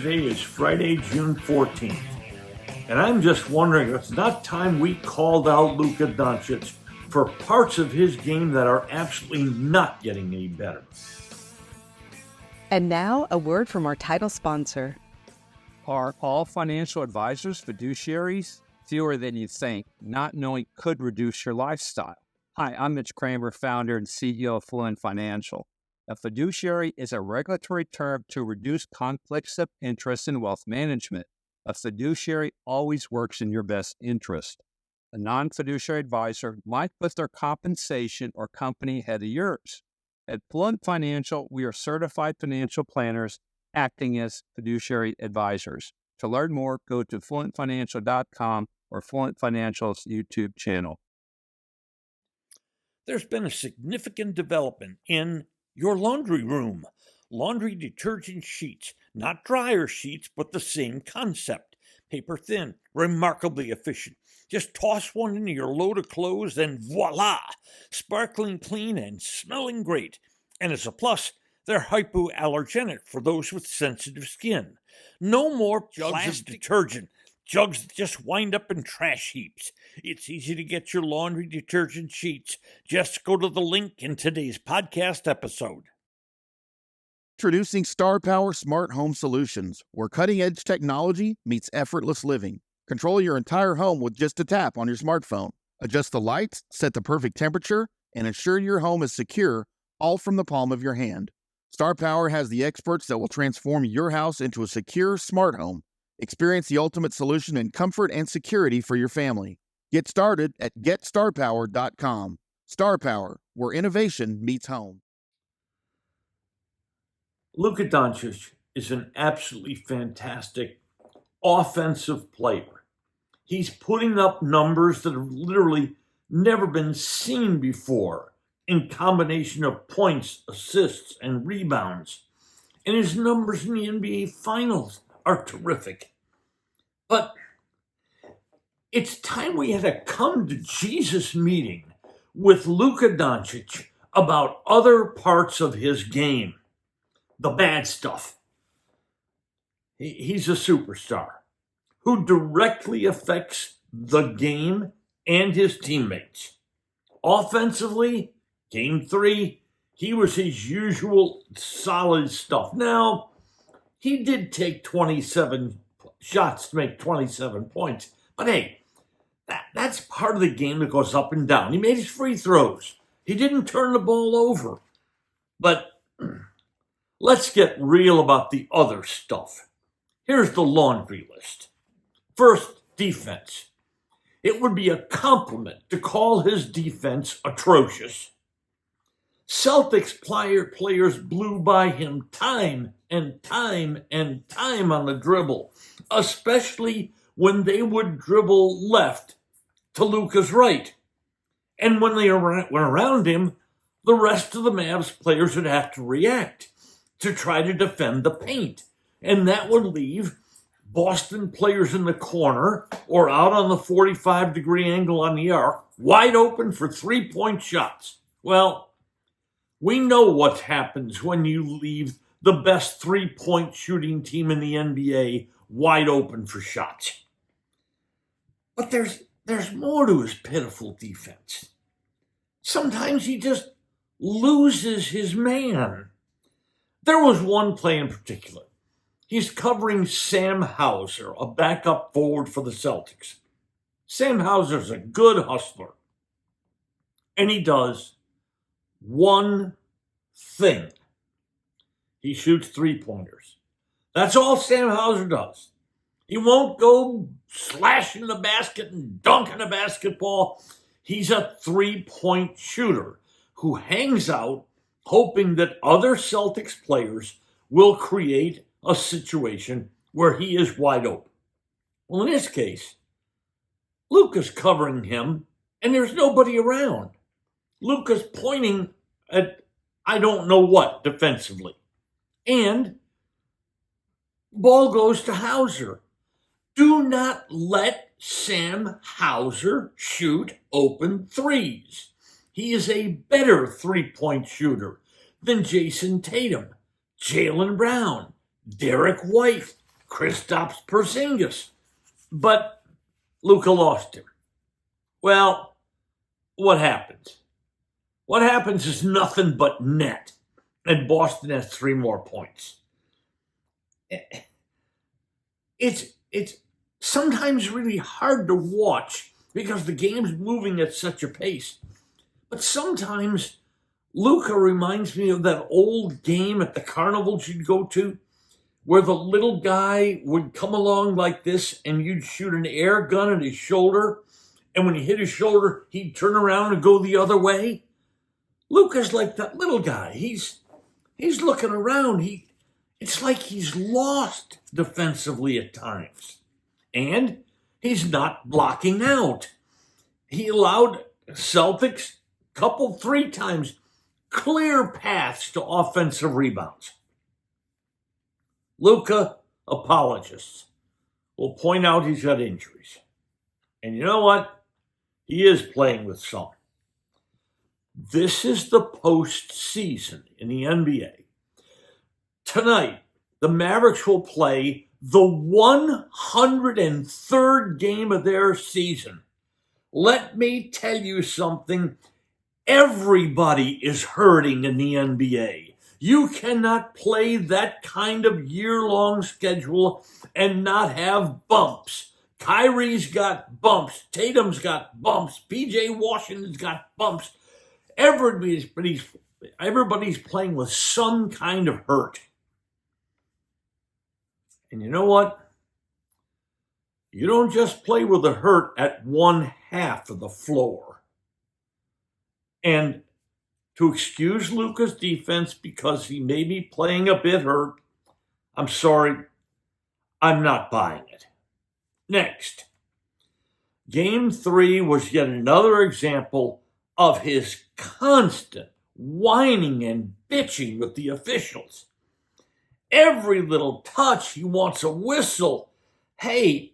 Today is Friday, June 14th. And I'm just wondering if it's not time we called out Luka Doncic for parts of his game that are absolutely not getting any better. And now, a word from our title sponsor. Are all financial advisors fiduciaries? Fewer than you think. Not knowing could reduce your lifestyle. Hi, I'm Mitch Kramer, founder and CEO of Fluent Financial. A fiduciary is a regulatory term to reduce conflicts of interest in wealth management. A fiduciary always works in your best interest. A non-fiduciary advisor might put their compensation or company ahead of yours. At Fluent Financial, we are certified financial planners acting as fiduciary advisors. To learn more, go to fluentfinancial.com or Fluent Financial's YouTube channel. There's been a significant development in your laundry room. Laundry detergent sheets, not dryer sheets, but the same concept. Paper thin, remarkably efficient. Just toss one into your load of clothes and voila! Sparkling clean and smelling great. And as a plus, they're hypoallergenic for those with sensitive skin. No more jugs of detergent. Jugs that just wind up in trash heaps. It's easy to get your laundry detergent sheets. Just go to the link in today's podcast episode. Introducing Star Power Smart Home Solutions, where cutting-edge technology meets effortless living. Control your entire home with just a tap on your smartphone. Adjust the lights, set the perfect temperature, and ensure your home is secure, all from the palm of your hand. Star Power has the experts that will transform your house into a secure, smart home. Experience the ultimate solution in comfort and security for your family. Get started at GetStarPower.com. Star Power, where innovation meets home. Luka Doncic is an absolutely fantastic offensive player. He's putting up numbers that have literally never been seen before in combination of points, assists, and rebounds. And his numbers in the NBA Finals are terrific. But it's time we had a come to Jesus meeting with Luka Doncic about other parts of his game. The bad stuff. He's a superstar who directly affects the game and his teammates. Offensively, game 3, he was his usual solid stuff. Now, he did take 27 shots to make 27 points. But hey, that's part of the game that goes up and down. He made his free throws. He didn't turn the ball over. But let's get real about the other stuff. Here's the laundry list. First, defense. It would be a compliment to call his defense atrocious. Celtics players blew by him time and time and time on the dribble, especially when they would dribble left to Luka's right. And when they went around him, the rest of the Mavs players would have to react to try to defend the paint. And that would leave Boston players in the corner or out on the 45-degree angle on the arc, wide open for three-point shots. Well, we know what happens when you leave the best three-point shooting team in the NBA wide open for shots. But there's more to his pitiful defense. Sometimes he just loses his man. There was one play in particular. He's covering Sam Hauser, a backup forward for the Celtics. Sam Hauser's a good hustler. And he does one thing. He shoots three-pointers. That's all Sam Hauser does. He won't go slashing the basket and dunking a basketball. He's a three-point shooter who hangs out hoping that other Celtics players will create a situation where he is wide open. Well, in this case, Luka's covering him, and there's nobody around. Luka's pointing at I don't know what defensively. And ball goes to Hauser. Do not let Sam Hauser shoot open threes. He is a better three-point shooter than Jason Tatum, Jaylen Brown, Derek White, Kristaps Porzingis, but Luka lost him. Well, what happens? What happens is nothing but net, and Boston has 3 more points. It's sometimes really hard to watch because the game's moving at such a pace. But sometimes Luka reminds me of that old game at the carnivals you'd go to, where the little guy would come along like this and you'd shoot an air gun at his shoulder, and when he hit his shoulder, he'd turn around and go the other way. Luka's like that little guy. He's looking around. It's like he's lost defensively at times. And he's not blocking out. He allowed Celtics 3 times clear paths to offensive rebounds. Luka, apologists, will point out he's got injuries. And you know what? He is playing with some. This is the postseason in the NBA. Tonight, the Mavericks will play the 103rd game of their season. Let me tell you something. Everybody is hurting in the NBA. You cannot play that kind of year-long schedule and not have bumps. Kyrie's got bumps. Tatum's got bumps. PJ Washington's got bumps. Everybody's playing with some kind of hurt. And you know what? You don't just play with a hurt at one half of the floor. And to excuse Luka's defense because he may be playing a bit hurt, I'm sorry, I'm not buying it. Next, Game 3 was yet another example of his constant whining and bitching with the officials. Every little touch, he wants a whistle. Hey,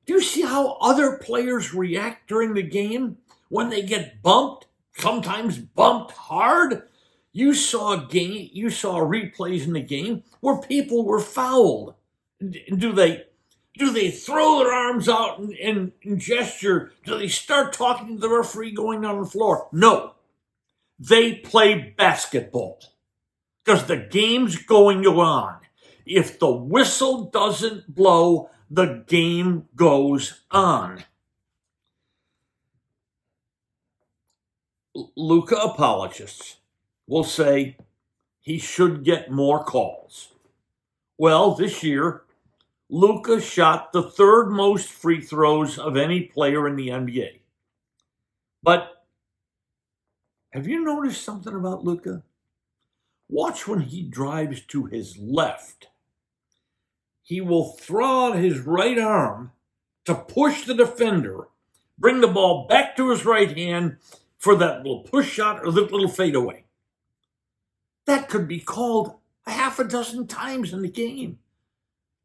do you see how other players react during the game when they get bumped? Sometimes bumped hard. You saw replays in the game where people were fouled. Do they throw their arms out and gesture? Do they start talking to the referee going down the floor? No. They play basketball because the game's going on. If the whistle doesn't blow, the game goes on. Luka apologists will say he should get more calls. Well, this year, Luka shot the 3rd most free throws of any player in the NBA. But have you noticed something about Luka? Watch when he drives to his left. He will throw out his right arm to push the defender, bring the ball back to his right hand for that little push shot or that little fadeaway. That could be called a half a dozen times in the game.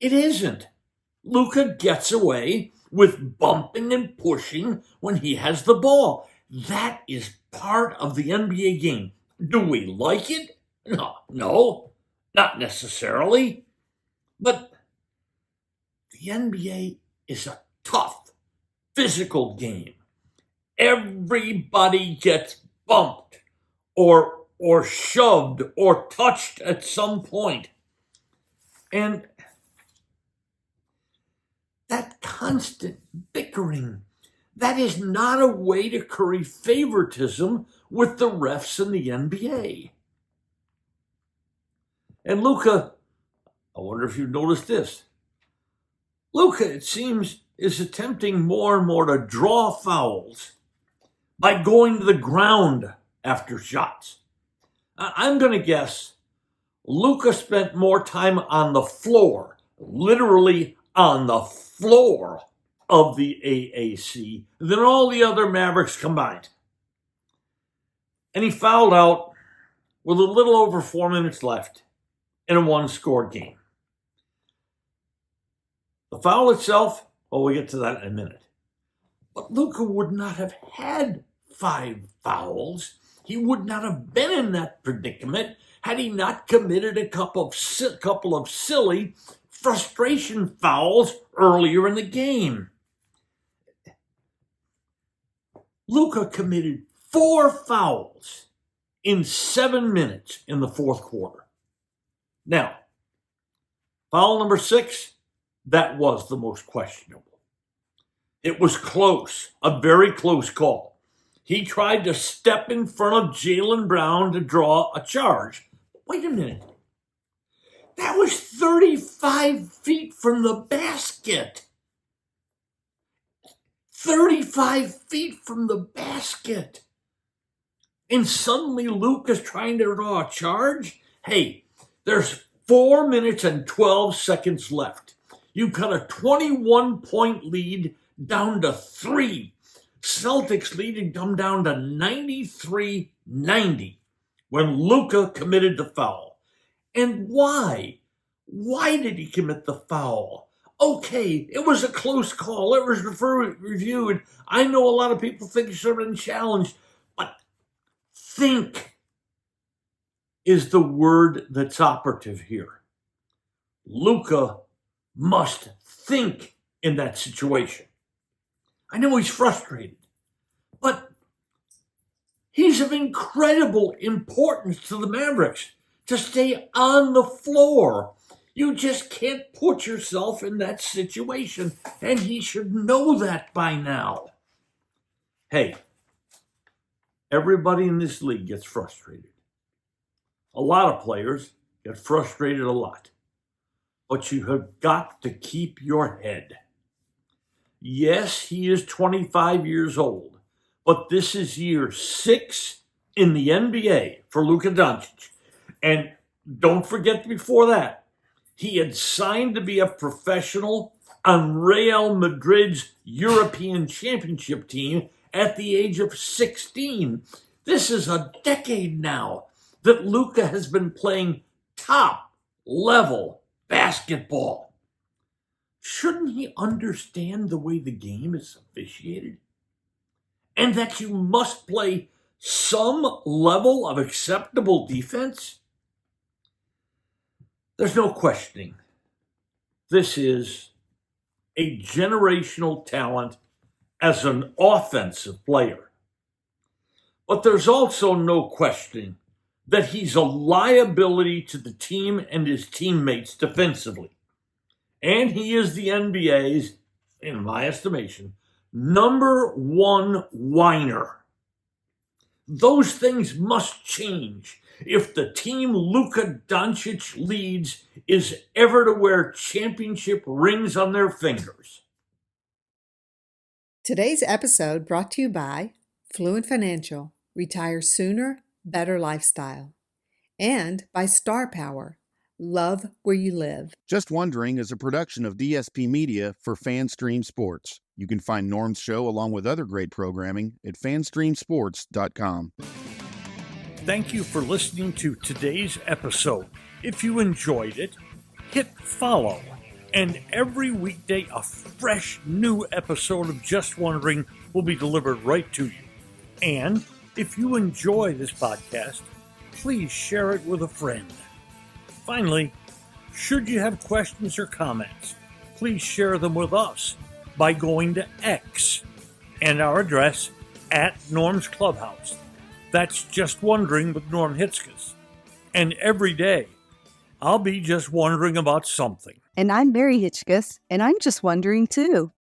It isn't. Luka gets away with bumping and pushing when he has the ball. That is part of the NBA game. Do we like it? No, not necessarily. But the NBA is a tough, physical game. Everybody gets bumped or shoved or touched at some point. And that constant bickering, that is not a way to curry favoritism with the refs in the NBA. And Luka, I wonder if you've noticed this. Luka, it seems, is attempting more and more to draw fouls by going to the ground after shots. I'm going to guess Luka spent more time on the floor, literally on the floor of the AAC than all the other Mavericks combined. And he fouled out with a little over 4 minutes left in a 1-score game. The foul itself, well, we'll get to that in a minute. But Luka would not have had 5 fouls. He would not have been in that predicament had he not committed a couple of silly frustration fouls earlier in the game. Luka committed 4 fouls in 7 minutes in the fourth quarter. Now, foul number 6, that was the most questionable. It was close, a very close call. He tried to step in front of Jaylen Brown to draw a charge. Wait a minute. That was 35 feet from the basket. 35 feet from the basket. And suddenly Luka's trying to draw a charge? Hey, there's 4 minutes and 12 seconds left. You cut a 21-point lead down to 3. Celtics leading come down to 93-90 when Luka committed the foul. And why? Why did he commit the foul? Okay, it was a close call. It was reviewed. I know a lot of people think it should have been challenged, but think is the word that's operative here. Luka must think in that situation. I know he's frustrated, but he's of incredible importance to the Mavericks to stay on the floor. You just can't put yourself in that situation, and he should know that by now. Hey, everybody in this league gets frustrated. A lot of players get frustrated a lot, but you have got to keep your head. Yes, he is 25 years old, but this is year 6 in the NBA for Luka Doncic. And don't forget before that, he had signed to be a professional on Real Madrid's European Championship team at the age of 16. This is a decade now that Luka has been playing top-level basketball. Shouldn't he understand the way the game is officiated? And that you must play some level of acceptable defense? There's no questioning. This is a generational talent as an offensive player. But there's also no questioning that he's a liability to the team and his teammates defensively. And he is the NBA's, in my estimation, number 1 whiner. Those things must change if the team Luka Doncic leads is ever to wear championship rings on their fingers. Today's episode brought to you by Fluent Financial, Retire Sooner, Better Lifestyle, and by Star Power, Love Where You Live. Just Wondering is a production of DSP Media for FanStream Sports. You can find Norm's show along with other great programming at fanstreamsports.com. Thank you for listening to today's episode. If you enjoyed it, hit follow. And every weekday, a fresh new episode of Just Wondering will be delivered right to you. And if you enjoy this podcast, please share it with a friend. Finally, should you have questions or comments, please share them with us by going to X and our address at Norm's Clubhouse. That's Just Wondering with Norm Hitzges. And every day, I'll be just wondering about something. And I'm Mary Hitchkus, and I'm just wondering too.